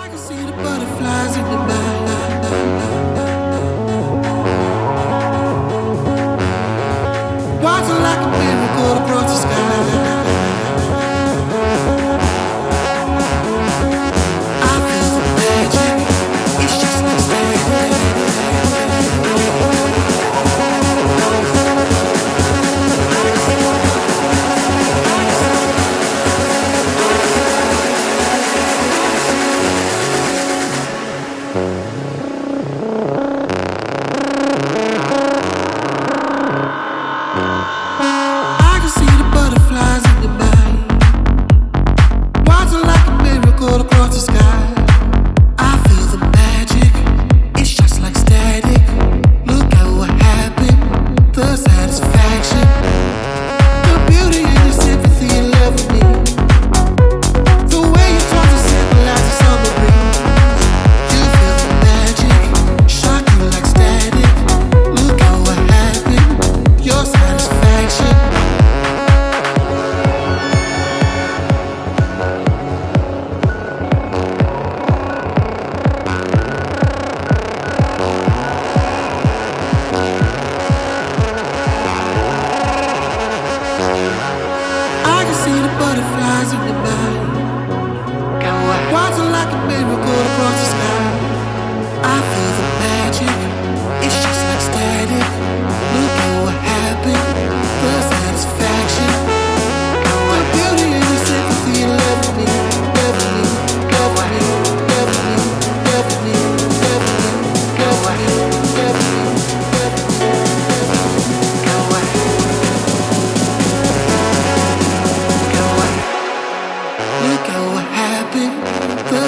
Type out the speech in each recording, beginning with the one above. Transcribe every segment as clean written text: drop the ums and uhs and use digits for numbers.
can see the butterflies in your mind. Watching like a miracle across the sky. I feel the magic. It's just like static.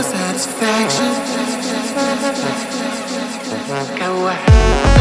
Satisfaction. Go away.